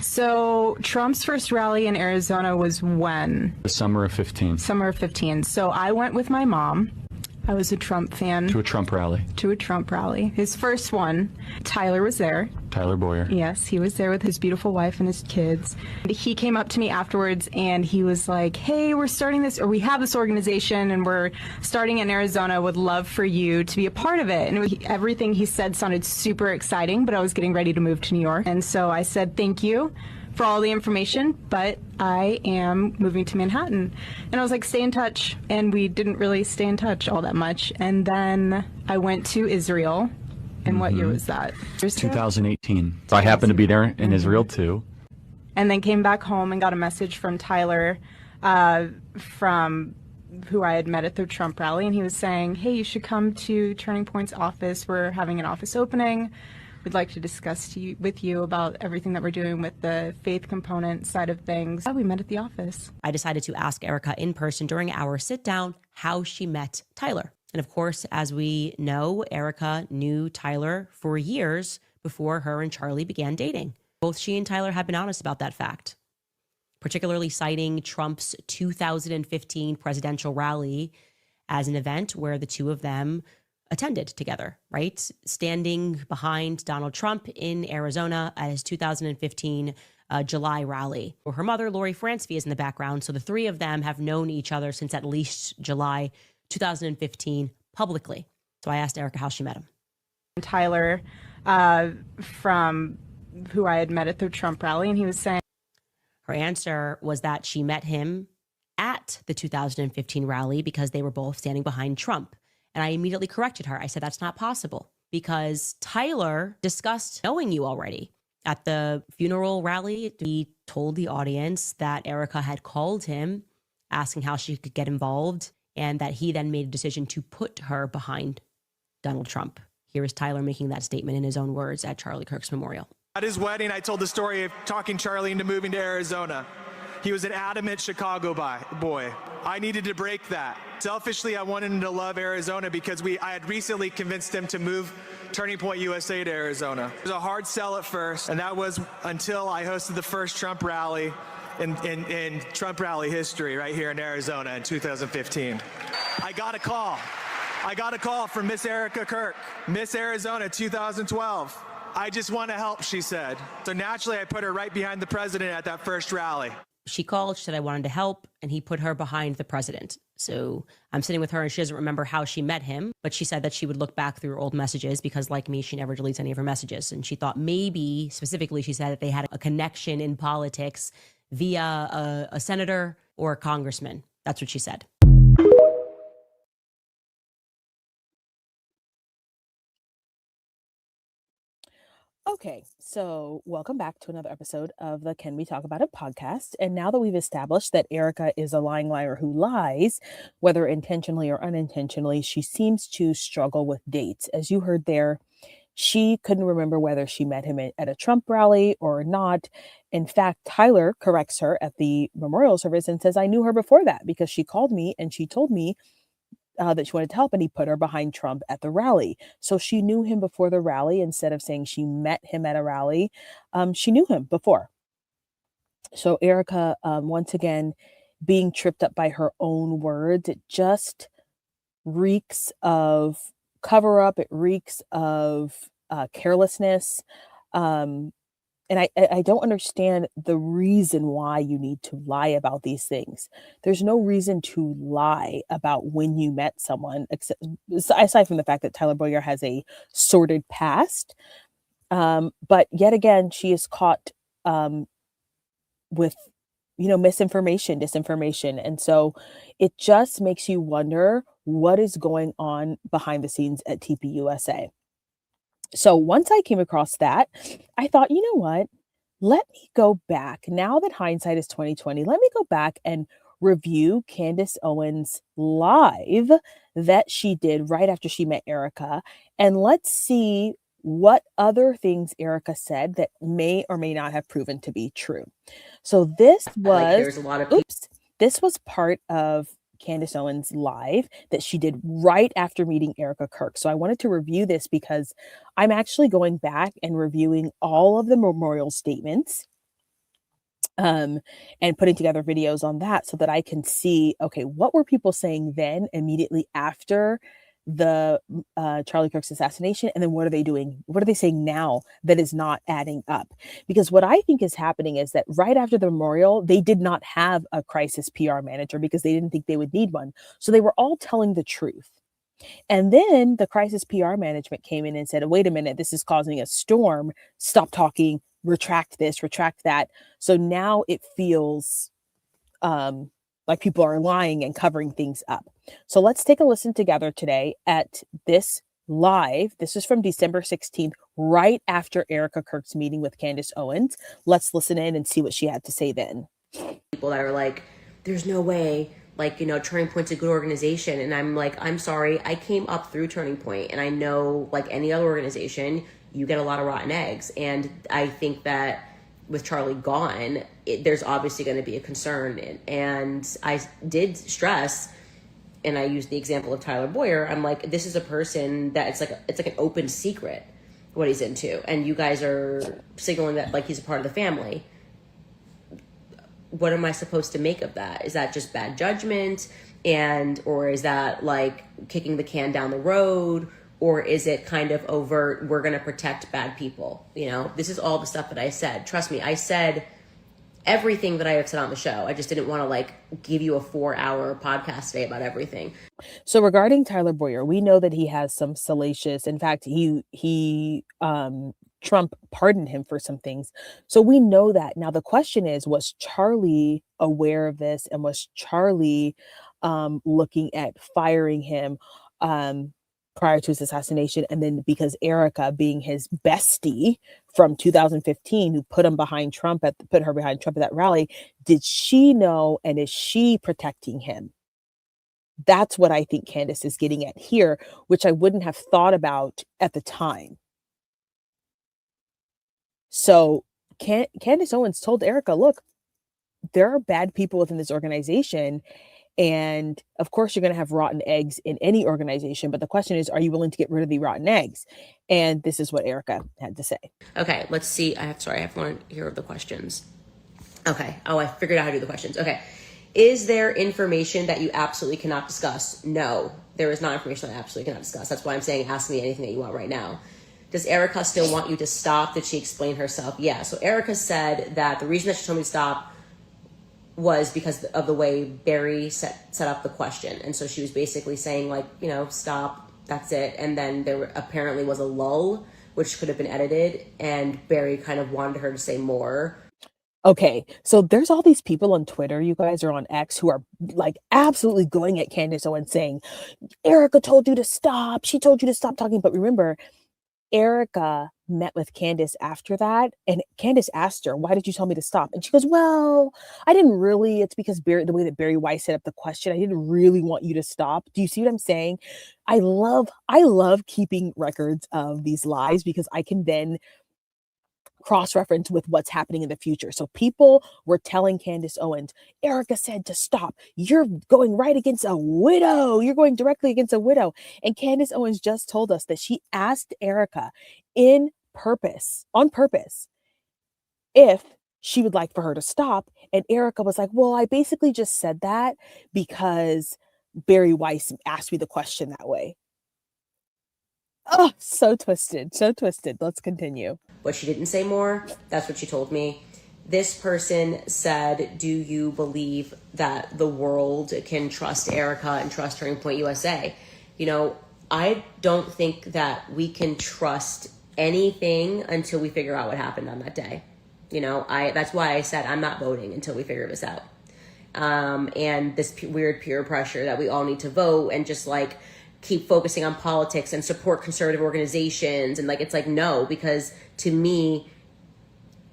So Trump's first rally in Arizona was when? The summer of 15. Summer of 15. So I went with my mom. I was a Trump fan. To a Trump rally. To a Trump rally. His first one. Tyler was there. Tyler Boyer. Yes, he was there with his beautiful wife and his kids. He came up to me afterwards and he was like, hey, we're starting this, or we have this organization and we're starting in Arizona. Would love for you to be a part of it. And everything he said sounded super exciting, but I was getting ready to move to New York. And so I said, thank you for all the information, but I am moving to Manhattan. And I was like, stay in touch. And we didn't really stay in touch all that much. And then I went to Israel. And what year was that? 2018. So I happened to be there in Israel too. And then came back home and got a message from Tyler, from who I had met at the Trump rally. And he was saying, hey, you should come to Turning Point's office. We're having an office opening. We'd like to discuss with you about everything that we're doing with the faith component side of things. We met at the office. I decided to ask Erika in person during our sit down how she met Tyler. And of course, as we know, Erika knew Tyler for years before her and Charlie began dating. Both she and Tyler have been honest about that fact, particularly citing Trump's 2015 presidential rally as an event where the two of them attended together, right? Standing behind Donald Trump in Arizona at his 2015 July rally. Her mother, Lori Francevy, is in the background. So the three of them have known each other since at least July 2015 publicly. So I asked Erika how she met him. Tyler, from who I had met at the Trump rally, and he was saying. Her answer was that she met him at the 2015 rally because they were both standing behind Trump. And I immediately corrected her. I said, that's not possible because Tyler discussed knowing you already. At the funeral rally, he told the audience that Erika had called him asking how she could get involved and that he then made a decision to put her behind Donald Trump. Here is Tyler making that statement in his own words at Charlie Kirk's memorial. At his wedding, I told the story of talking Charlie into moving to Arizona. He was an adamant Chicago boy. I needed to break that. Selfishly, I wanted him to love Arizona because I had recently convinced him to move Turning Point USA to Arizona. It was a hard sell at first, and that was until I hosted the first Trump rally in Trump rally history right here in Arizona in 2015. I got a call from Miss Erika Kirk, Miss Arizona 2012. I just want to help, she said. So naturally, I put her right behind the president at that first rally. She called, she said, I wanted to help, and he put her behind the president. So I'm sitting with her and she doesn't remember how she met him, but she said that she would look back through old messages because like me, she never deletes any of her messages. And she thought maybe, specifically, she said that they had a connection in politics via a senator or a congressman. That's what she said. Okay, so welcome back to another episode of the Can We Talk About It podcast. And now that we've established that Erika is a lying liar who lies, whether intentionally or unintentionally, she seems to struggle with dates. As you heard there, she couldn't remember whether she met him at a Trump rally or not. In fact, Tyler corrects her at the memorial service and says, I knew her before that because she called me and she told me that she wanted to help, and he put her behind Trump at the rally. So she knew him before the rally instead of saying she met him at a rally. She knew him before. So Erika, once again, being tripped up by her own words, it just reeks of cover up. It reeks of carelessness. And I don't understand the reason why you need to lie about these things. There's no reason to lie about when you met someone, except aside from the fact that Tyler Boyer has a sordid past. But yet again, she is caught with, misinformation, disinformation. And so it just makes you wonder what is going on behind the scenes at TPUSA. So once I came across that, I thought, you know what? Let me go back. Now that hindsight is 2020, let me go back and review Candace Owens' live that she did right after she met Erika. And let's see what other things Erika said that may or may not have proven to be true. So this was, this was part of Candace Owens live that she did right after meeting Erika Kirk. So I wanted to review this because I'm actually going back and reviewing all of the memorial statements and putting together videos on that so that I can see, okay, what were people saying then immediately after the Charlie Kirk's assassination, and then what are they doing? What are they saying now that is not adding up? Because what I think is happening is that right after the memorial, they did not have a crisis PR manager because they didn't think they would need one. So they were all telling the truth. And then the crisis PR management came in and said, wait a minute, this is causing a storm. Stop talking, retract this, retract that. So now it feels like people are lying and covering things up. So let's take a listen together today at this live. This is from December 16th, right after Erika Kirk's meeting with Candace Owens. Let's listen in and see what she had to say then. People that are like, there's no way, like, you know, Turning Point's a good organization. And I'm like, I'm sorry, I came up through Turning Point, and I know, like any other organization, you get a lot of rotten eggs. And I think that with Charlie gone, there's obviously going to be a concern. And I did stress, and I used the example of Tyler Boyer. I'm like, this is a person that it's like an open secret what he's into. And you guys are signaling that like he's a part of the family. What am I supposed to make of that? Is that just bad judgment? Or is that like kicking the can down the road? Or is it kind of overt, we're going to protect bad people? You know, this is all the stuff that I said. Trust me, I said everything that I have said on the show. I just didn't want to like give you a 4-hour podcast today about everything. So regarding Tyler Boyer, we know that he has some salacious, in fact, Trump pardoned him for some things. So we know that. Now the question is, was Charlie aware of this? And was Charlie looking at firing him prior to his assassination? And then because Erika, being his bestie from 2015, who put her behind Trump at that rally, did she know, and is she protecting him? That's what I think Candace is getting at here, which I wouldn't have thought about at the time. So Candace Owens told Erika, look, there are bad people within this organization. And of course, you're going to have rotten eggs in any organization. But the question is, are you willing to get rid of the rotten eggs? And this is what Erika had to say. Okay, let's see. I have to learn here of the questions. Okay. Oh, I figured out how to do the questions. Okay. Is there information that you absolutely cannot discuss? No, there is not information that I absolutely cannot discuss. That's why I'm saying ask me anything that you want right now. Does Erika still want you to stop? Did she explain herself? Yeah. So Erika said that the reason that she told me to stop was because of the way Barry set up the question. And so she was basically saying like, you know, stop, that's it. And then there apparently was a lull, which could have been edited. And Barry kind of wanted her to say more. Okay, so there's all these people on Twitter, you guys are on X, who are like absolutely going at Candace Owens saying, Erika told you to stop. She told you to stop talking. But remember, Erika met with Candace after that, and Candace asked her, why did you tell me to stop? And she goes, well, I didn't really. It's because the way that Barry Weiss set up the question, I didn't really want you to stop. Do you see what I'm saying? I love keeping records of these lies because I can then cross-reference with what's happening in the future. So people were telling Candace Owens, Erika said to stop. You're going right against a widow. You're going directly against a widow. And Candace Owens just told us that she asked Erika on purpose, if she would like for her to stop. And Erika was like, well, I basically just said that because Barry Weiss asked me the question that way. Oh, so twisted. Let's continue. But she didn't say more. That's what she told me. This person said, do you believe that the world can trust Erika and trust Turning Point USA? You know, I don't think that we can trust anything until we figure out what happened on that day. You know, that's why I said I'm not voting until we figure this out. And this weird peer pressure that we all need to vote and just like keep focusing on politics and support conservative organizations. And like, it's like, no, because to me,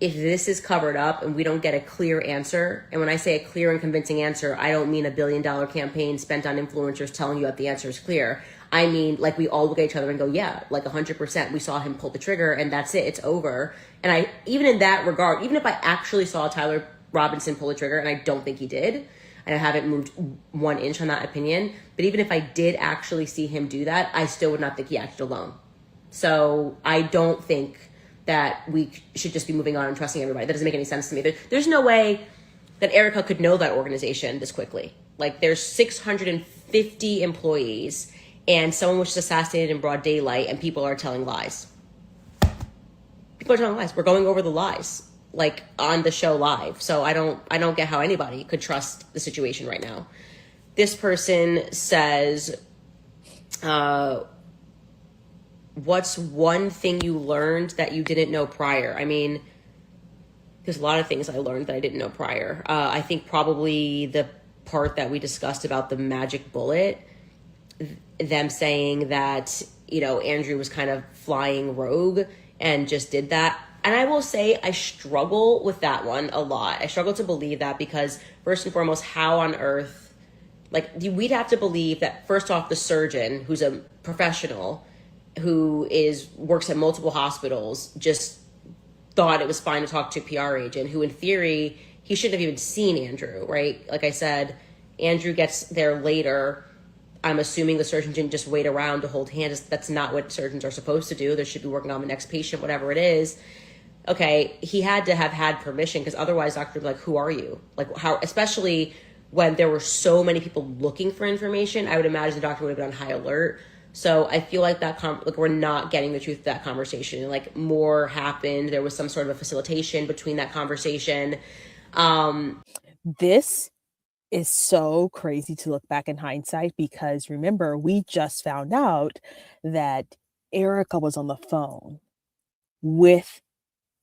if this is covered up and we don't get a clear answer, and when I say a clear and convincing answer, I don't mean $1 billion campaign spent on influencers telling you that the answer is clear. I mean, like, we all look at each other and go, yeah, like 100%, we saw him pull the trigger and that's it, it's over. And even in that regard, even if I actually saw Tyler Robinson pull the trigger, and I don't think he did, and I haven't moved 1 inch on that opinion, but even if I did actually see him do that, I still would not think he acted alone. So I don't think that we should just be moving on and trusting everybody. That doesn't make any sense to me. There's no way that Erika could know that organization this quickly. Like, there's 650 employees, and someone was just assassinated in broad daylight, and people are telling lies. People are telling lies. We're going over the lies, like, on the show live. So I don't get how anybody could trust the situation right now. This person says, what's one thing you learned that you didn't know prior? I mean, there's a lot of things I learned that I didn't know prior. I think probably the part that we discussed about the magic bullet, them saying that, Andrew was kind of flying rogue and just did that. And I will say I struggle with that one a lot. I struggle to believe that because, first and foremost, how on earth, we'd have to believe that, first off, the surgeon, who's a professional, who works at multiple hospitals, just thought it was fine to talk to a PR agent who, in theory, he shouldn't have even seen Andrew, right? Like I said, Andrew gets there later. I'm assuming the surgeon didn't just wait around to hold hands. That's not what surgeons are supposed to do. They should be working on the next patient, whatever it is. Okay, he had to have had permission, because otherwise doctor would be like, who are you? Like, how, especially when there were so many people looking for information, I would imagine the doctor would have been on high alert. So I feel like we're not getting the truth of that conversation. Like, more happened. There was some sort of a facilitation between that conversation. This is so crazy to look back in hindsight, because remember, we just found out that Erika was on the phone with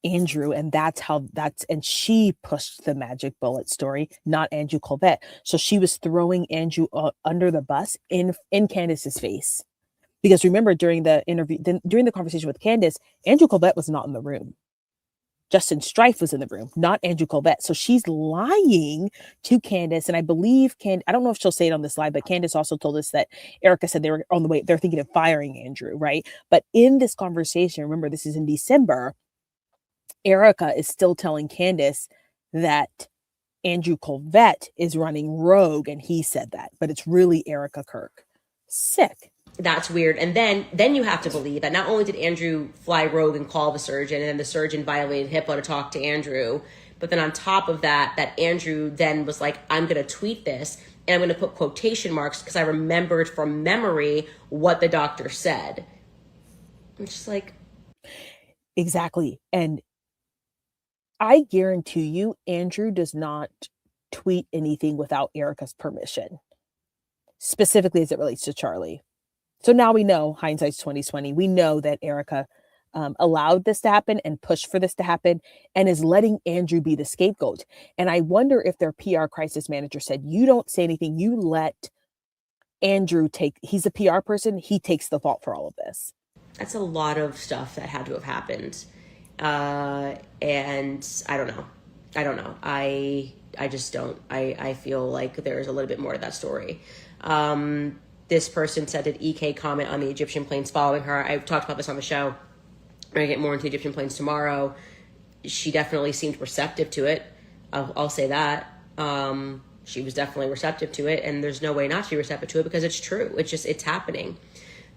Andrew, and and she pushed the magic bullet story, not Andrew Colvette. So she was throwing Andrew under the bus in Candace's face. Because remember, during the interview, during the conversation with Candace, Andrew Colvette was not in the room. Justin Strife was in the room, not Andrew Colvette. So she's lying to Candace. And I believe I don't know if she'll say it on this live, but Candace also told us that Erika said they were on the way. They're thinking of firing Andrew, right? But in this conversation, remember, this is in December, Erika is still telling Candace that Andrew Colvette is running rogue, and he said that, but it's really Erika Kirk. Sick. That's weird. And then you have to believe that not only did Andrew fly rogue and call the surgeon, and then the surgeon violated HIPAA to talk to Andrew, but then on top of that Andrew then was like, I'm going to tweet this, and I'm going to put quotation marks because I remembered from memory what the doctor said. I'm just like... Exactly. And I guarantee you, Andrew does not tweet anything without Erika's permission, specifically as it relates to Charlie. So now we know, hindsight's 2020, we know that Erika allowed this to happen and pushed for this to happen and is letting Andrew be the scapegoat. And I wonder if their PR crisis manager said, you don't say anything, you let Andrew he's a PR person, he takes the fault for all of this. That's a lot of stuff that had to have happened. And I don't know. I just don't. I feel like there's a little bit more to that story. This person said, did EK comment on the Egyptian planes following her? I've talked about this on the show. We're going to get more into Egyptian planes tomorrow. She definitely seemed receptive to it. I'll say that. She was definitely receptive to it, and there's no way not to be receptive to it because it's true. It's happening.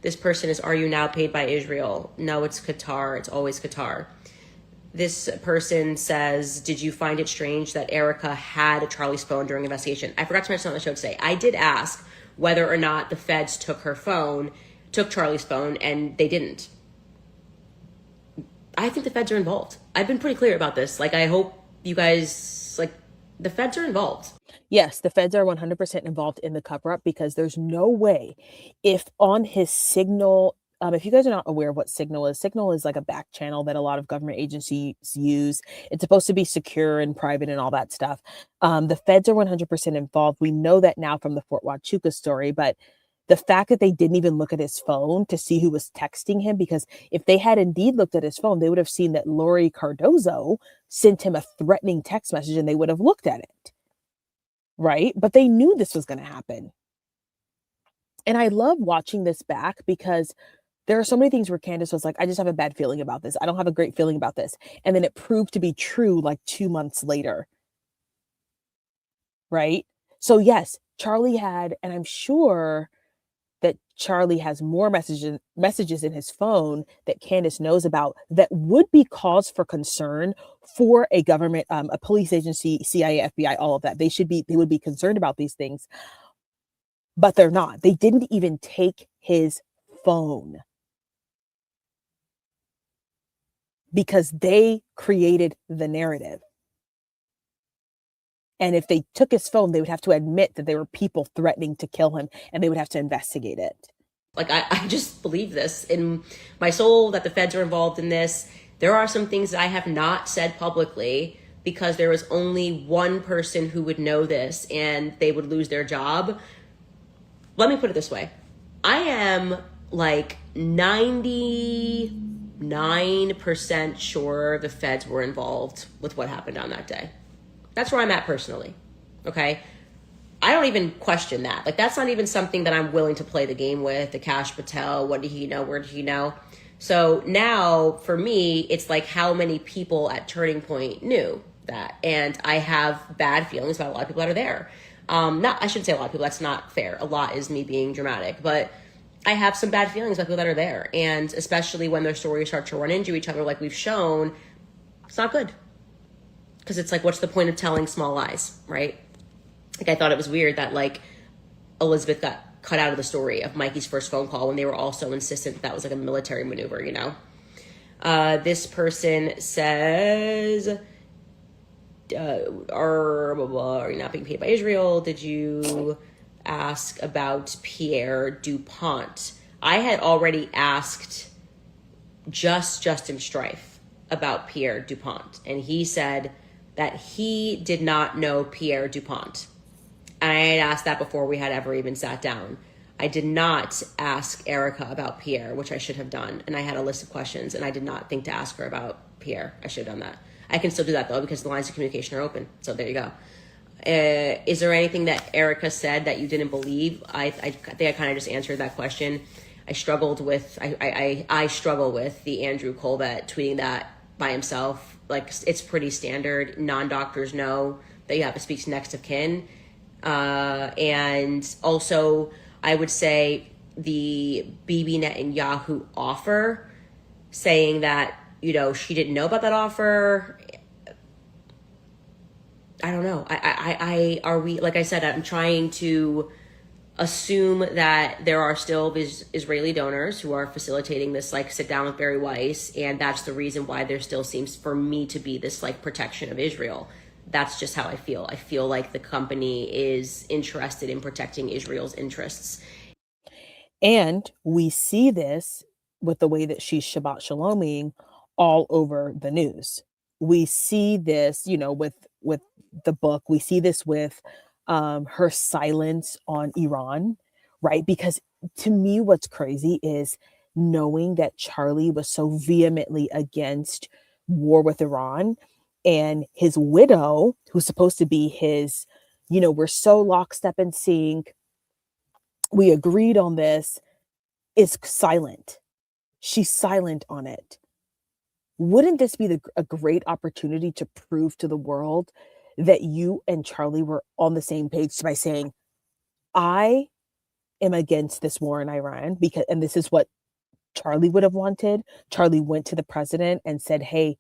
This person is, are you now paid by Israel? No, it's Qatar. It's always Qatar. This person says, did you find it strange that Erika had Charlie's phone during investigation? I forgot to mention on the show today. I did ask whether or not the feds took Charlie's phone, and they didn't. I think the feds are involved. I've been pretty clear about this. I hope you guys, the feds are involved. Yes, the feds are 100% involved in the cover-up, because there's no way if on his Signal, if you guys are not aware of what Signal is like a back channel that a lot of government agencies use. It's supposed to be secure and private and all that stuff. The feds are 100% involved. We know that now from the Fort Huachuca story, but the fact that they didn't even look at his phone to see who was texting him, because if they had indeed looked at his phone, they would have seen that Lori Cardozo sent him a threatening text message, and they would have looked at it. Right? But they knew this was going to happen. And I love watching this back, because there are so many things where Candace was like, I just have a bad feeling about this. I don't have a great feeling about this. And then it proved to be true 2 months later. Right? So yes, Charlie had, and I'm sure that Charlie has more messages in his phone that Candace knows about that would be cause for concern for a government, a police agency, CIA, FBI, all of that. They would be concerned about these things, but they're not. They didn't even take his phone because they created the narrative. And if they took his phone, they would have to admit that there were people threatening to kill him, and they would have to investigate it. Like, I just believe this in my soul that the feds are involved in this. There are some things that I have not said publicly because there was only one person who would know this and they would lose their job. Let me put it this way. I am like 99% sure the feds were involved with what happened on that day. That's where I'm at personally. Okay. I don't even question that. Like, that's not even something that I'm willing to play the game with. The Cash Patel, what did he know? Where did he know? So now for me, it's like how many people at Turning Point knew that. And I have bad feelings about a lot of people that are there. I shouldn't say a lot of people. That's not fair. A lot is me being dramatic, but I have some bad feelings about people that are there. And especially when their stories start to run into each other, like we've shown, it's not good. Because it's like, what's the point of telling small lies, right? Like, I thought it was weird that, like, Elizabeth got cut out of the story of Mikey's first phone call when they were all so insistent that was like a military maneuver, you know? This person says, are you not being paid by Israel? Did you ask about Pierre DuPont? I had already asked Justin Strife about Pierre DuPont, and he said that he did not know Pierre DuPont. And I had asked that before we had ever even sat down. I did not ask Erika about Pierre, which I should have done. And I had a list of questions, and I did not think to ask her about Pierre. I should have done that. I can still do that, though, because the lines of communication are open. So there you go. Is there anything that Erika said that you didn't believe? I think I kind of just answered that question. I struggled with, I struggle with the Andrew Colbert tweeting that by himself. Like, it's pretty standard. Non-doctors know that you have to speak to next of kin. And also, I would say the Bibi Netanyahu offer, saying that, you know, she didn't know about that offer. I don't know. Are we, like I said, I'm trying to assume that there are still Israeli donors who are facilitating this, like, sit down with Barry Weiss. And that's the reason why there still seems for me to be this, like, protection of Israel. That's just how I feel. I feel like the company is interested in protecting Israel's interests. And we see this with the way that she's Shabbat Shaloming all over the news. We see this, you know, with the book. We see this with her silence on Iran, right? Because to me, what's crazy is knowing that Charlie was so vehemently against war with Iran, and his widow, who's supposed to be his, you know, we're so lockstep in sync, we agreed on this, is silent. She's silent on it. Wouldn't this be a great opportunity to prove to the world that you and Charlie were on the same page by saying, I am against this war in Iran, because, and this is what Charlie would have wanted. Charlie went to the president and said, hey,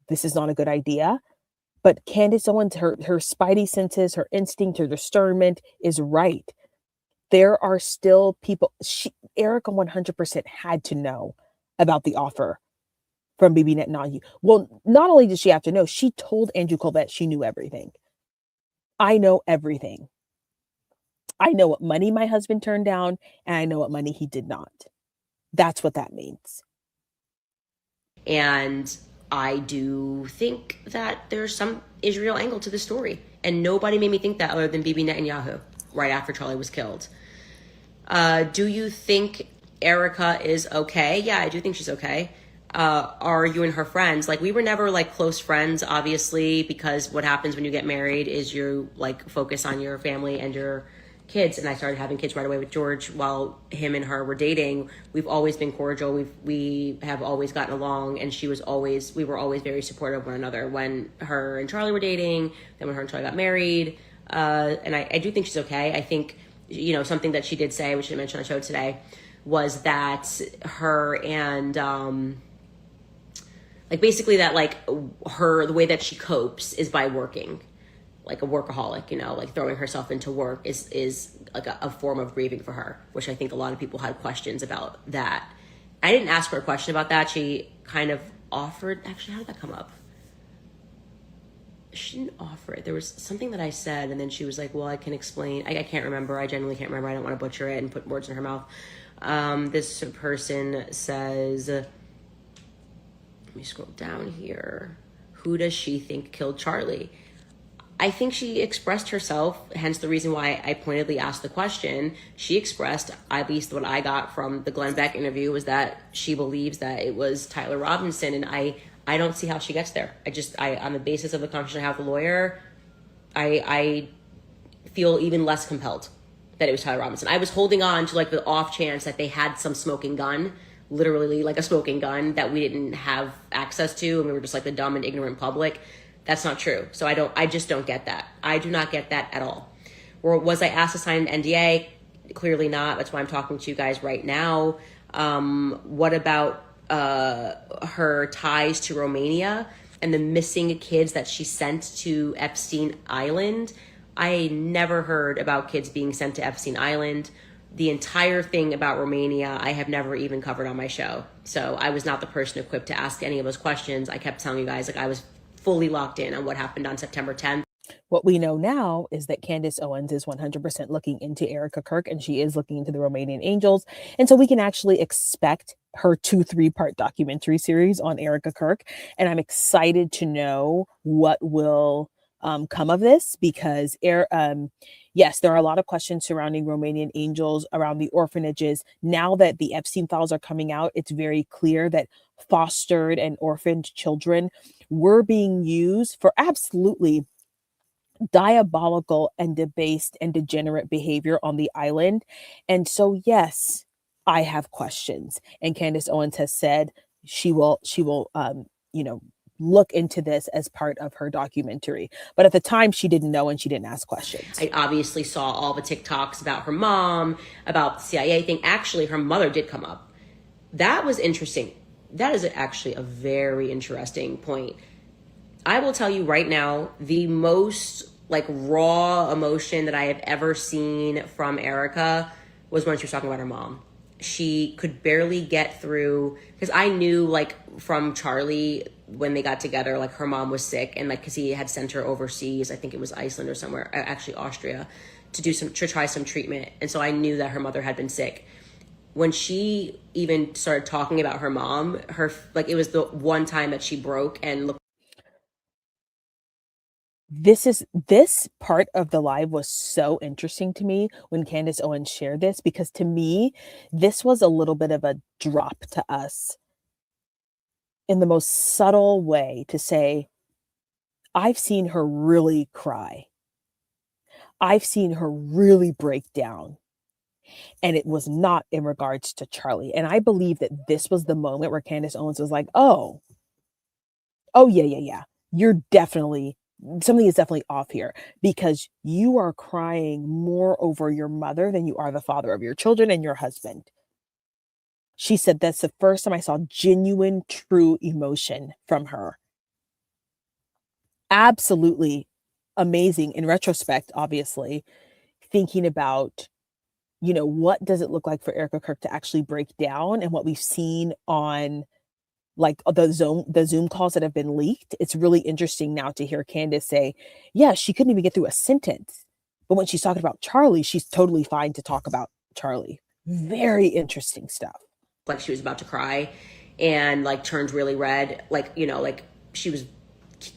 this is not a good idea. But Candace Owens, her spidey senses, her instinct, her discernment is right. There are still people. Erika 100% had to know about the offer from Bibi Netanyahu. Well, not only did she have to know, she told Andrew Colbert she knew everything. I know everything. I know what money my husband turned down, and I know what money he did not. That's what that means. And I do think that there's some Israel angle to the story. And nobody made me think that other than Bibi Netanyahu right after Charlie was killed. Do you think Erika is okay? Yeah, I do think she's okay. Are you and her friends? Like, we were never, like, close friends, obviously, because what happens when you get married is you, like, focus on your family and your kids. And I started having kids right away with George while him and her were dating. We've always been cordial. We have always gotten along, and we were always very supportive of one another when her and Charlie were dating, then when her and Charlie got married. And I do think she's okay. I think something that she did say, which I mentioned on the show today, was that her and basically that the way that she copes is by working, like a workaholic, like throwing herself into work is like a form of grieving for her, which I think a lot of people had questions about that. I didn't ask her a question about that. She kind of offered, actually, how did that come up? She didn't offer it. There was something that I said, and then she was like, well, I can explain. I can't remember. I genuinely can't remember. I don't want to butcher it and put words in her mouth. This person says, let me scroll down here. Who does she think killed Charlie? I think she expressed herself, hence the reason why I pointedly asked the question. She expressed, at least what I got from the Glenn Beck interview, was that she believes that it was Tyler Robinson, and I don't see how she gets there. On the basis of the conversation I have with the lawyer, I feel even less compelled that it was Tyler Robinson. I was holding on to the off chance that they had some smoking gun, literally like a smoking gun that we didn't have access to, and we were just the dumb and ignorant public. That's not true. So I just don't get that. I do not get that at all. Or was I asked to sign an NDA? Clearly not. That's why I'm talking to you guys right now. What about her ties to Romania and the missing kids that she sent to Epstein Island? I never heard about kids being sent to Epstein Island. The entire thing about Romania, I have never even covered on my show. So I was not the person equipped to ask any of those questions. I kept telling you guys, I was fully locked in on what happened on September 10th. What we know now is that Candace Owens is 100% looking into Erika Kirk, and she is looking into the Romanian Angels. And so we can actually expect her 2-3-part documentary series on Erika Kirk. And I'm excited to know what will come of this, because yes, there are a lot of questions surrounding Romanian Angels, around the orphanages. Now that the Epstein files are coming out, it's very clear that fostered and orphaned children were being used for absolutely diabolical and debased and degenerate behavior on the island. And so, yes, I have questions. And Candace Owens has said she will, look into this as part of her documentary. But at the time, she didn't know and she didn't ask questions. I obviously saw all the TikToks about her mom, about the CIA thing. Actually, her mother did come up. That was interesting. That is actually a very interesting point. I will tell you right now, the most raw emotion that I have ever seen from Erika was when she was talking about her mom. She could barely get through, because I knew from Charlie when they got together, her mom was sick, and because he had sent her overseas, I think it was Iceland or somewhere, actually Austria, to try some treatment. And so I knew that her mother had been sick. When she even started talking about her mom, it was the one time that she broke and looked. This part of the live was so interesting to me when Candace Owens shared this, because to me, this was a little bit of a drop to us in the most subtle way to say, I've seen her really cry. I've seen her really break down. And it was not in regards to Charlie. And I believe that this was the moment where Candace Owens was like, oh, yeah. Something is definitely off here, because you are crying more over your mother than you are the father of your children and your husband. She said that's the first time I saw genuine, true emotion from her. Absolutely amazing in retrospect, obviously, thinking about, what does it look like for Erika Kirk to actually break down, and what we've seen on the Zoom calls that have been leaked. It's really interesting now to hear Candace say, yeah, she couldn't even get through a sentence. But when she's talking about Charlie, she's totally fine to talk about Charlie. Very interesting stuff. She was about to cry and turned really red. She was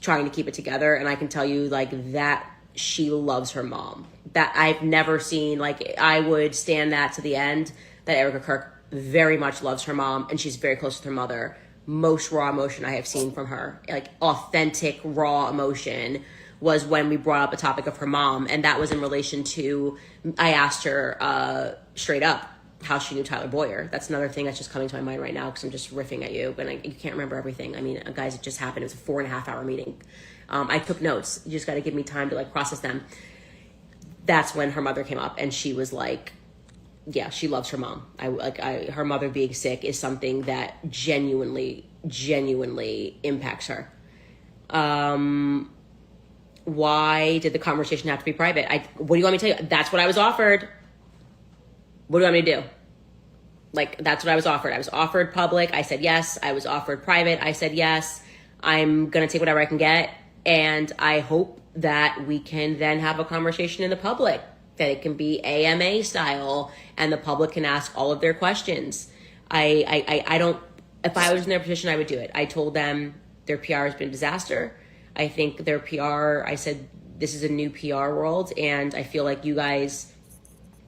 trying to keep it together. And I can tell you that she loves her mom. That I've never seen, I would stand that to the end, that Erika Kirk very much loves her mom, and she's very close with her mother. Most raw emotion I have seen from her, authentic raw emotion, was when we brought up the topic of her mom. And that was in relation to, I asked her straight up how she knew Tyler Boyer. That's another thing that's just coming to my mind right now, because I'm just riffing at you, but you can't remember everything. I mean, guys, it just happened. It was a 4.5-hour meeting. I took notes. You just got to give me time to process them. that's when her mother came up, and she was like, yeah, she loves her mom. Her mother being sick is something that genuinely impacts her. Why did the conversation have to be private? What do you want me to tell you? That's what I was offered. What do you want me to do? Like, that's what I was offered. I was offered public. I said yes. I was offered private. I said yes. I'm going to take whatever I can get. And I hope that we can then have a conversation in the public, that it can be AMA style and the public can ask all of their questions. I don't, if I was in their position, I would do it. I told them their PR has been a disaster. I think their PR, I said, this is a new PR world, and I feel like you guys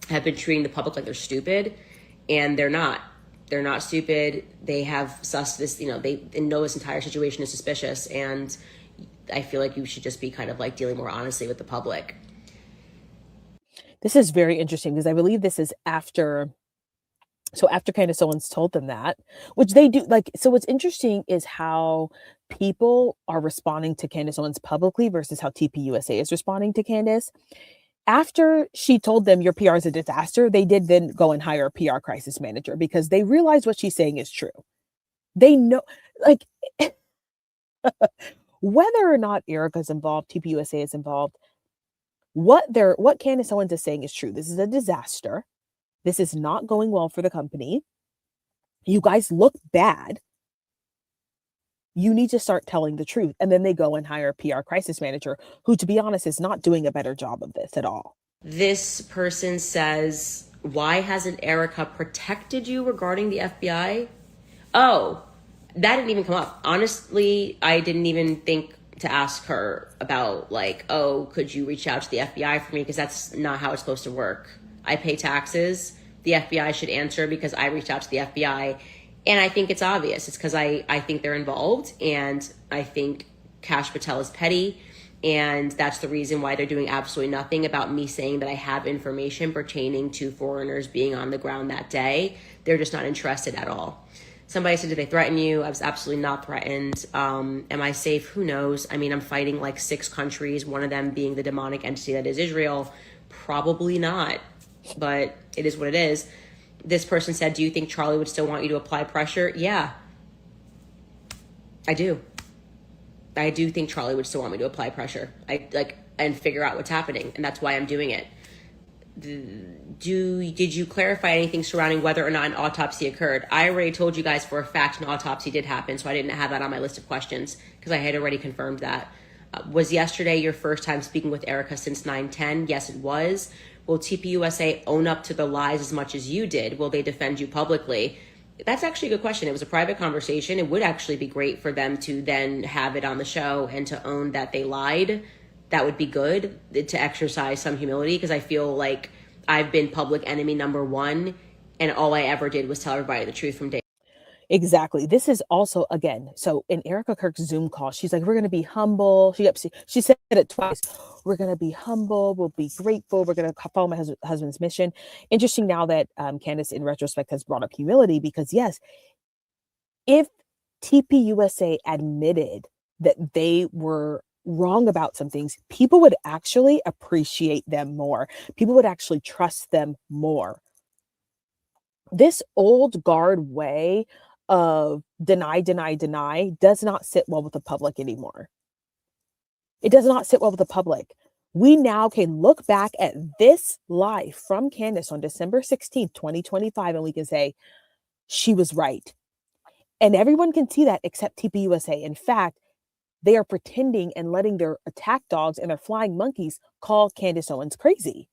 have been treating the public like they're stupid, and they're not. They're not stupid. They have sussed this, they know this entire situation is suspicious, and I feel like you should just be kind of like dealing more honestly with the public. This is very interesting because I believe this is after Candace Owens told them that, which they do. Like, so what's interesting is how people are responding to Candace Owens publicly versus how TPUSA is responding to Candace. After she told them your PR is a disaster, they did then go and hire a PR crisis manager because they realize what she's saying is true. They know, like, whether or not Erika's involved, TPUSA is involved, what Candace Owens is saying is true. This is a disaster. This is not going well for the company. You guys look bad. You need to start telling the truth. And then they go and hire a PR crisis manager who, to be honest, is not doing a better job of this at all. This person says, why hasn't Erika protected you regarding the FBI? Oh, that didn't even come up. Honestly, I didn't even think to ask her about like, oh, could you reach out to the FBI for me? Because that's not how it's supposed to work. I pay taxes. The FBI should answer because I reached out to the FBI. And I think it's obvious. It's because I think they're involved, and I think Kash Patel is petty, and that's the reason why they're doing absolutely nothing about me saying that I have information pertaining to foreigners being on the ground that day. They're just not interested at all. Somebody said, did they threaten you? I was absolutely not threatened. Am I safe? Who knows? I mean, I'm fighting like 6 countries, one of them being the demonic entity that is Israel. Probably not, but it is what it is. This person said, do you think Charlie would still want you to apply pressure? Yeah, I do. I do think Charlie would still want me to apply pressure. And figure out what's happening. And that's why I'm doing it. Did you clarify anything surrounding whether or not an autopsy occurred? I already told you guys for a fact an autopsy did happen, so I didn't have that on my list of questions because I had already confirmed that. Was yesterday your first time speaking with Erika since 9/10? Yes, it was. Will TPUSA own up to the lies as much as you did? Will they defend you publicly? That's actually a good question. It was a private conversation. It would actually be great for them to then have it on the show and to own that they lied. That would be good, to exercise some humility, because I feel like I've been public enemy number 1, and all I ever did was tell everybody the truth from day. Exactly. This is also, again, so in Erika Kirk's Zoom call, she's like, we're going to be humble. She said it twice. We're going to be humble. We'll be grateful. We're going to follow my husband's mission. Interesting now that Candace, in retrospect, has brought up humility, because yes, if TPUSA admitted that they were wrong about some things, people would actually appreciate them more. People would actually trust them more. This old guard way of deny does not sit well with the public anymore. It does not sit well with the public. We now can look back at this live from Candace on December 16th, 2025, and we can say, she was right. And everyone can see that except TPUSA. In fact, they are pretending and letting their attack dogs and their flying monkeys call Candace Owens crazy.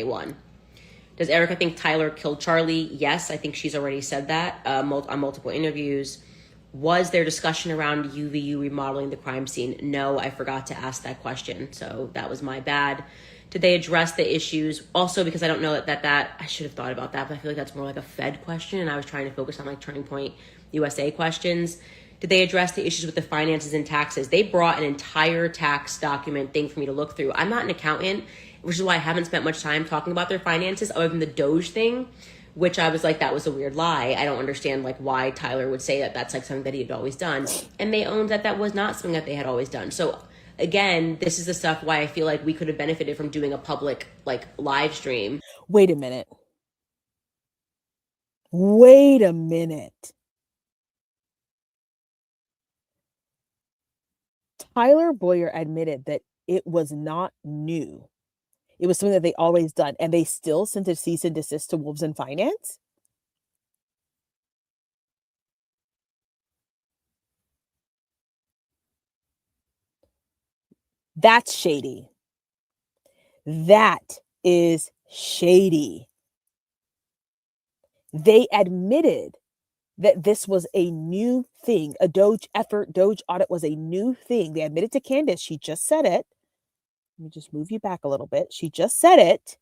One. Does Erika think Tyler killed Charlie? Yes, I think she's already said that on multiple interviews. Was there discussion around UVU remodeling the crime scene? No, I forgot to ask that question, so that was my bad. Did they address the issues? Also, because I don't know that I should have thought about that, but I feel like that's more like a Fed question, and I was trying to focus on like Turning Point USA questions. Did they address the issues with the finances and taxes? They brought an entire tax document thing for me to look through. I'm not an accountant, which is why I haven't spent much time talking about their finances other than the Doge thing, which I was like, that was a weird lie. I don't understand like why Tyler would say that that's like something that he had always done. And they owned that that was not something that they had always done. So again, this is the stuff why I feel like we could have benefited from doing a public like live stream. Wait a minute. Wait a minute. Tyler Boyer admitted that it was not new. It was something that they always done, and they still sent a cease and desist to Wolves in Finance? That's shady. That is shady. They admitted that this was a new thing. A Doge effort, Doge audit was a new thing. They admitted to Candace. She just said it. Let me just move you back a little bit. She just said it.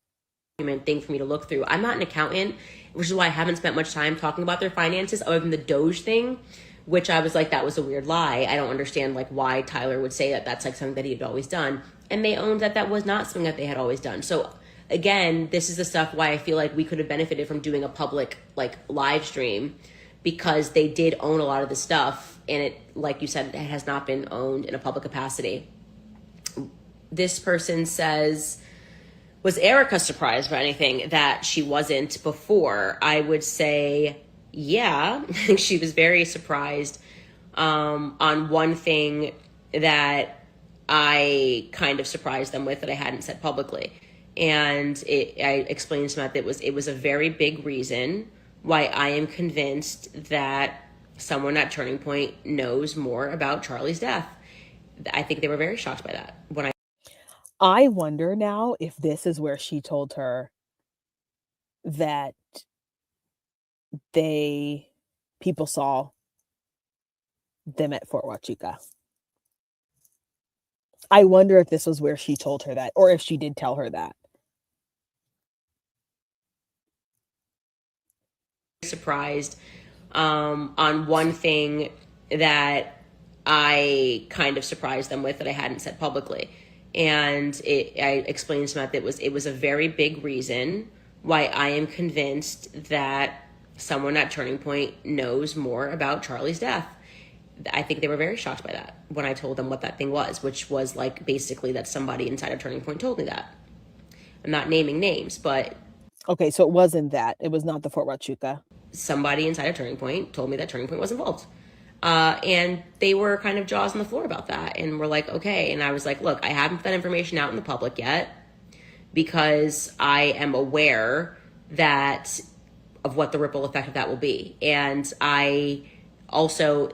Thing for me to look through. I'm not an accountant, which is why I haven't spent much time talking about their finances other than the Doge thing, which I was like, that was a weird lie. I don't understand like why Tyler would say that that's like something that he had always done. And they owned that that was not something that they had always done. So again, this is the stuff why I feel like we could have benefited from doing a public like live stream, because they did own a lot of the stuff, and it, like you said, it has not been owned in a public capacity. This person says, was Erika surprised by anything that she wasn't before? I would say, yeah, she was very surprised on one thing that I kind of surprised them with that I hadn't said publicly. And I explained to them that it was a very big reason why I am convinced that someone at Turning Point knows more about Charlie's death. I think they were very shocked by that. When I wonder now if this is where she told her that people saw them at Fort Huachuca. I wonder if this was where she told her that, or if she did tell her that. Surprised on one thing that I kind of surprised them with that I hadn't said publicly. And I explained to them that it was a very big reason why I am convinced that someone at Turning Point knows more about Charlie's death. I think they were very shocked by that when I told them what that thing was, which was like basically that somebody inside of Turning Point told me that. I'm not naming names, but... Okay, so it wasn't that. It was not the Fort Huachuca. Somebody inside of Turning Point told me that Turning Point was involved. And they were kind of jaws on the floor about that. And we're like, okay. And I was like, look, I haven't put that information out in the public yet because I am aware of what the ripple effect of that will be. And I also,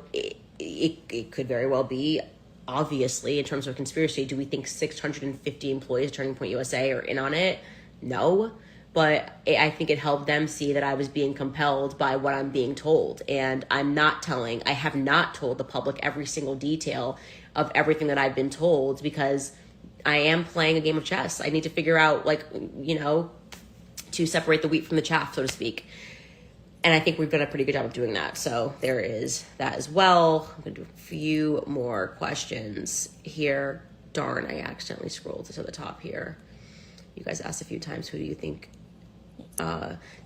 it could very well be, obviously, in terms of conspiracy, do we think 650 employees of Turning Point USA are in on it? No. But I think it helped them see that I was being compelled by what I'm being told. And I have not told the public every single detail of everything that I've been told, because I am playing a game of chess. I need to figure out, to separate the wheat from the chaff, so to speak. And I think we've done a pretty good job of doing that. So there is that as well. I'm going to do a few more questions here. Darn, I accidentally scrolled to the top here. You guys asked a few times, who do you think?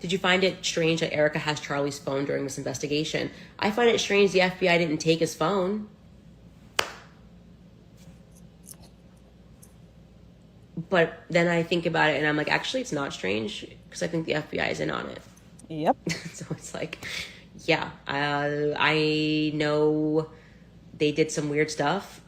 Did you find it strange that Erika has Charlie's phone during this investigation? I find it strange the FBI didn't take his phone. But then I think about it and I'm like, actually, it's not strange because I think the FBI is in on it. Yep. So it's like, yeah, I know they did some weird stuff.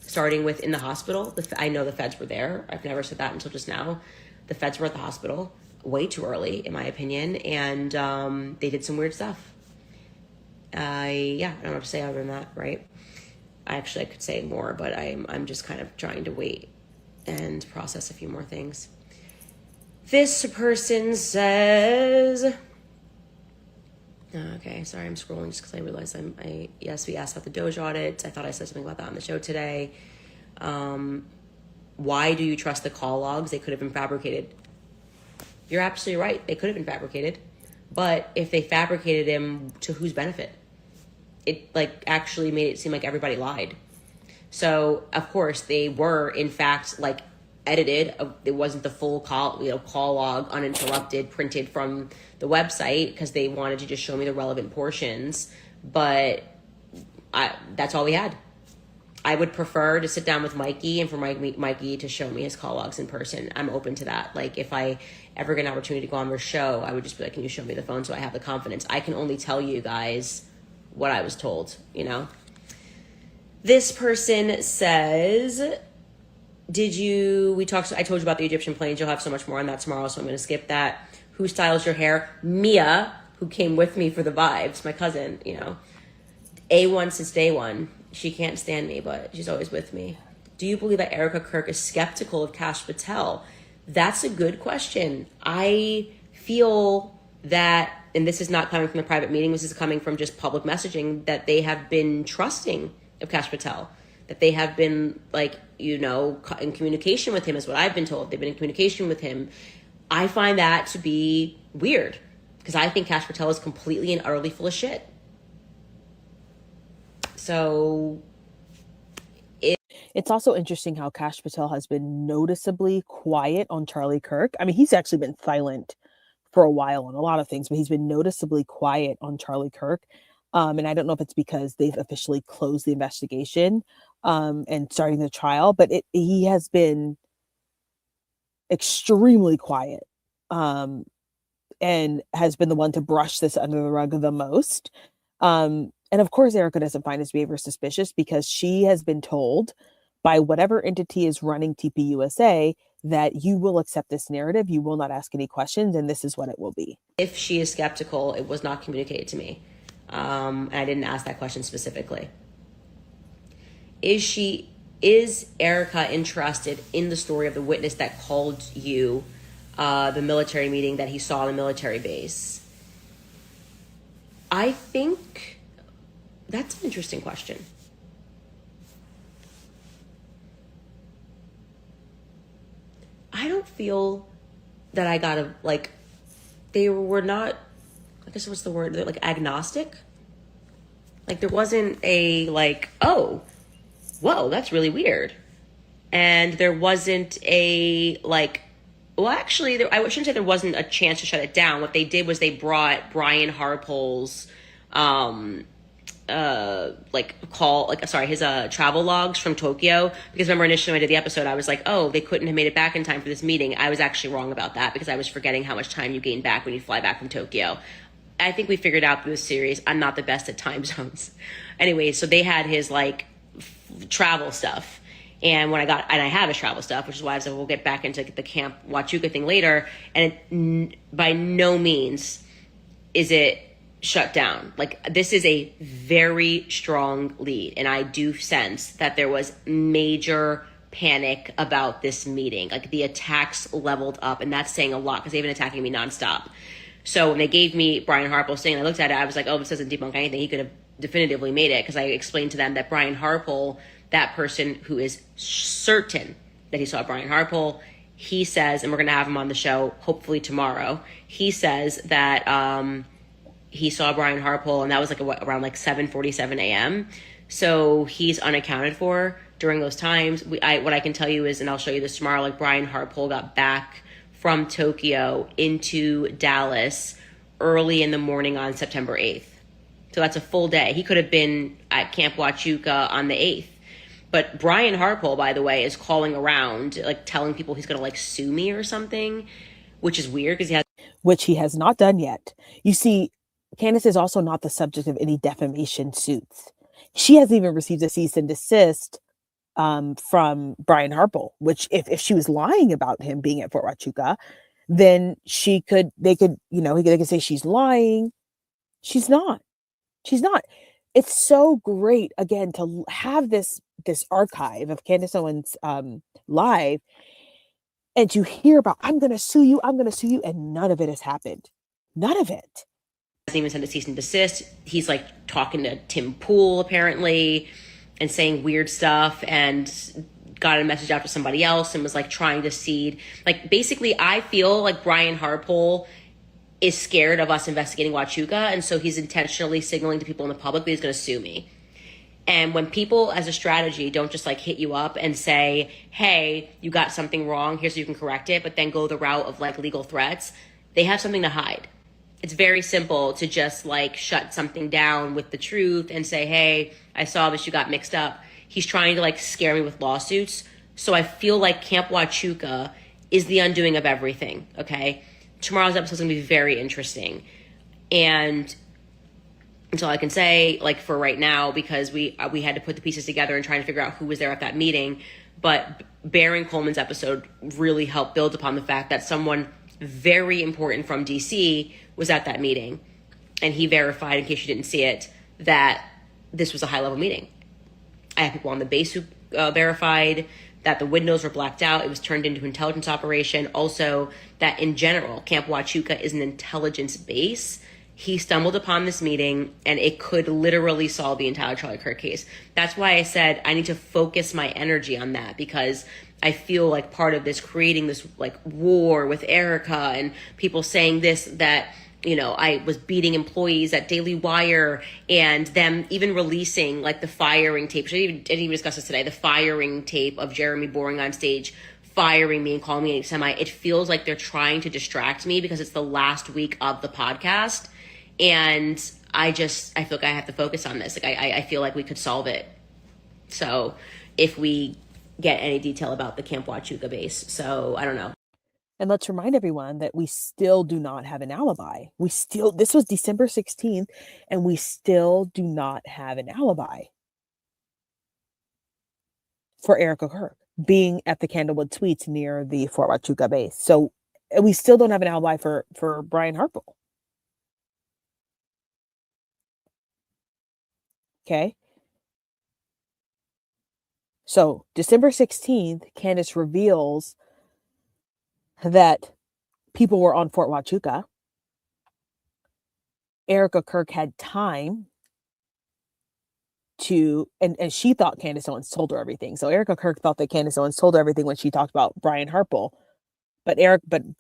Starting with in the hospital. I know the feds were there. I've never said that until just now. The feds were at the hospital way too early, in my opinion, and they did some weird stuff. I don't know what to say other than that, right? I could say more, but I'm just kind of trying to wait and process a few more things. This person says... Okay, sorry, I'm scrolling just because I realized yes, we asked about the Doge audit. I thought I said something about that on the show today. Why do you trust the call logs? They could have been fabricated. You're absolutely right. They could have been fabricated. But if they fabricated them, to whose benefit? It actually made it seem like everybody lied. So, of course, they were, in fact, edited. It wasn't the full call log, uninterrupted, printed from the website, because they wanted to just show me the relevant portions. But that's all we had. I would prefer to sit down with Mikey and for Mikey to show me his call logs in person. I'm open to that. Like, if I ever get an opportunity to go on their show, I would just be like, can you show me the phone so I have the confidence? I can only tell you guys what I was told, you know? This person says, I told you about the Egyptian planes. You'll have so much more on that tomorrow, so I'm going to skip that. Who styles your hair? Mia, who came with me for the vibes, my cousin, you know. A1 since day one. She can't stand me, but she's always with me. Do you believe that Erika Kirk is skeptical of Kash Patel? That's a good question. I feel that, and this is not coming from the private meeting, this is coming from just public messaging, that they have been trusting of Kash Patel. That they have been, like, you know, in communication with him is what I've been told. They've been in communication with him. I find that to be weird because I think Kash Patel is completely and utterly full of shit. So it's also interesting how Kash Patel has been noticeably quiet on Charlie Kirk. I mean, he's actually been silent for a while on a lot of things, but he's been noticeably quiet on Charlie Kirk. And I don't know if it's because they've officially closed the investigation and starting the trial, but he has been extremely quiet and has been the one to brush this under the rug the most. And of course, Erika doesn't find his behavior suspicious because she has been told by whatever entity is running TPUSA that you will accept this narrative, you will not ask any questions, and this is what it will be. If she is skeptical, it was not communicated to me. And I didn't ask that question specifically. Is Erika interested in the story of the witness that called you the military meeting that he saw in the military base? I think that's an interesting question. I don't feel that I got they were not, I guess what's the word? They're like agnostic. Like there wasn't a oh, whoa, that's really weird. And there wasn't a actually, I shouldn't say there wasn't a chance to shut it down. What they did was they brought Brian Harpole's his travel logs from Tokyo, because remember initially when I did the episode I was like, oh, they couldn't have made it back in time for this meeting. I was actually wrong about that because I was forgetting how much time you gain back when you fly back from Tokyo. I think we figured out through this series I'm not the best at time zones. Anyway, so they had his travel stuff, and I have his travel stuff, which is why I said we'll get back into the Camp Huachuca thing later, and by no means is it shut down. This is a very strong lead, and I do sense that there was major panic about this meeting. The attacks leveled up, and that's saying a lot because they've been attacking me nonstop. So when they gave me Brian Harpole's thing, I looked at it, I was like, oh, this doesn't debunk anything. He could have definitively made it, because I explained to them that Brian Harpole, that person who is certain that he saw Brian Harpole, he says, and we're going to have him on the show hopefully tomorrow, he says that he saw Brian Harpole, and that was around 7:47 a.m. So he's unaccounted for during those times. What I can tell you is, and I'll show you this tomorrow, Brian Harpole got back from Tokyo into Dallas early in the morning on September 8th. So that's a full day. He could have been at Camp Huachuca on the 8th. But Brian Harpole, by the way, is calling around, telling people he's going to sue me or something, which is weird because which he has not done yet. You see, Candace is also not the subject of any defamation suits. She hasn't even received a cease and desist from Brian Harpole, which if she was lying about him being at Fort Huachuca, then they could say she's lying. She's not. It's so great, again, to have this archive of Candace Owens live, and to hear about, I'm going to sue you, and none of it has happened. None of it. Hasn't even sent a cease and desist. He's talking to Tim Pool apparently and saying weird stuff, and got a message out to somebody else and was trying to seed. Basically, I feel like Brian Harpole is scared of us investigating Huachuca, and so he's intentionally signaling to people in the public that he's going to sue me. And when people, as a strategy, don't just hit you up and say, hey, you got something wrong, here's so you can correct it, but then go the route of legal threats, they have something to hide. It's very simple to just shut something down with the truth and say, hey, I saw this, you got mixed up. He's trying to like scare me with lawsuits. So I feel like Camp Huachuca is the undoing of everything. Okay. Tomorrow's episode is going to be very interesting. And that's all I can say, like, for right now, because we had to put the pieces together and trying to figure out who was there at that meeting. But Baron Coleman's episode really helped build upon the fact that someone very important from DC was at that meeting. And he verified, in case you didn't see it, that this was a high-level meeting. I have people on the base who verified that the windows were blacked out. It was turned into an intelligence operation. Also, that in general, Camp Huachuca is an intelligence base. He stumbled upon this meeting, and it could literally solve the entire Charlie Kirk case. That's why I said I need to focus my energy on that, because I feel like part of this creating this like war with Erika and people saying this, that, you know, I was beating employees at Daily Wire, and them even releasing like the firing tape. I didn't even discuss this today. The firing tape of Jeremy Boring on stage, firing me and calling me a semi. It feels like they're trying to distract me because it's the last week of the podcast. And I feel like I have to focus on this. Like I feel like we could solve it. So if we get any detail about the Camp Huachuca base. So I don't know. And let's remind everyone that we still do not have an alibi. This was December 16th, and we still do not have an alibi for Erika Kirk being at the Candlewood Suites near the Fort Huachuca base. So we still don't have an alibi for Brian Harple. Okay. So December 16th, Candace reveals that people were on Fort Huachuca. Erika Kirk had time to, and she thought Candace Owens told her everything. So Erika Kirk thought that Candace Owens told her everything when she talked about Brian Harple. But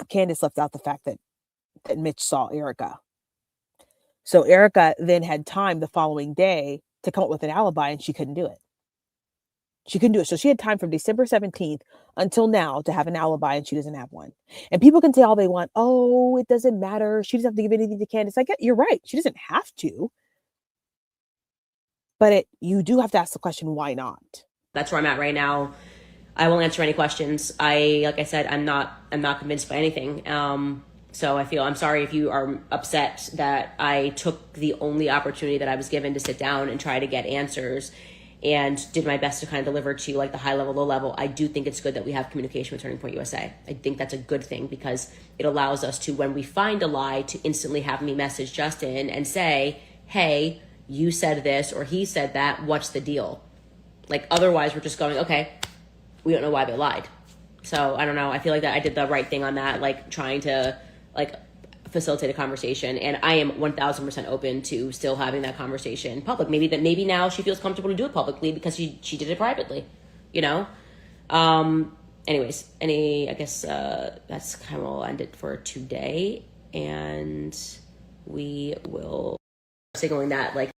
Candace left out the fact that Mitch saw Erika. So Erika then had time the following day to come up with an alibi, and she couldn't do it. So she had time from December 17th until now to have an alibi, and she doesn't have one. And people can say all they want. Oh, it doesn't matter. She doesn't have to give anything to Candace. You're right. She doesn't have to. But you do have to ask the question, why not? That's where I'm at right now. I won't answer any questions. Like I said, I'm not convinced by anything. So I'm sorry if you are upset that I took the only opportunity that I was given to sit down and try to get answers, and did my best to kind of deliver to like the high level, low level. I do think it's good that we have communication with Turning Point USA. I think that's a good thing, because it allows us to, when we find a lie, to instantly have me message Justin and say, hey, you said this or he said that, what's the deal? Like, otherwise we're just going, okay, we don't know why they lied. So I don't know. I feel like that I did the right thing on that, like trying to like facilitate a conversation, and I am 1000% open to still having that conversation in public. Maybe now she feels comfortable to do it publicly because she did it privately, you know. Anyways, I guess that's kind of all end it for today, and we will signaling that like.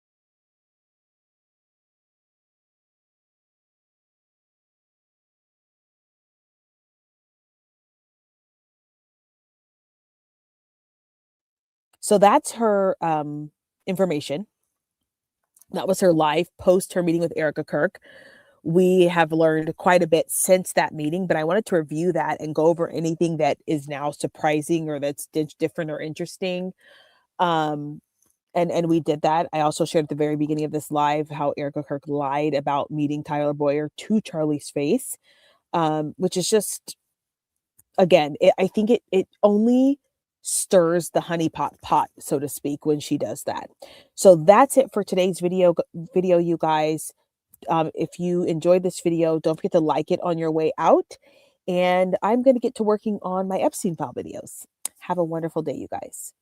So that's her information. That was her live post her meeting with Erika Kirk. We have learned quite a bit since that meeting, but I wanted to review that and go over anything that is now surprising or that's different or interesting. And we did that. I also shared at the very beginning of this live how Erika Kirk lied about meeting Tyler Boyer to Charlie's face, which is just, again, I think it only stirs the honeypot pot, so to speak, when she does that. So that's it for today's video, you guys. If you enjoyed this video, don't forget to like it on your way out. And I'm going to get to working on my Epstein file videos. Have a wonderful day, you guys.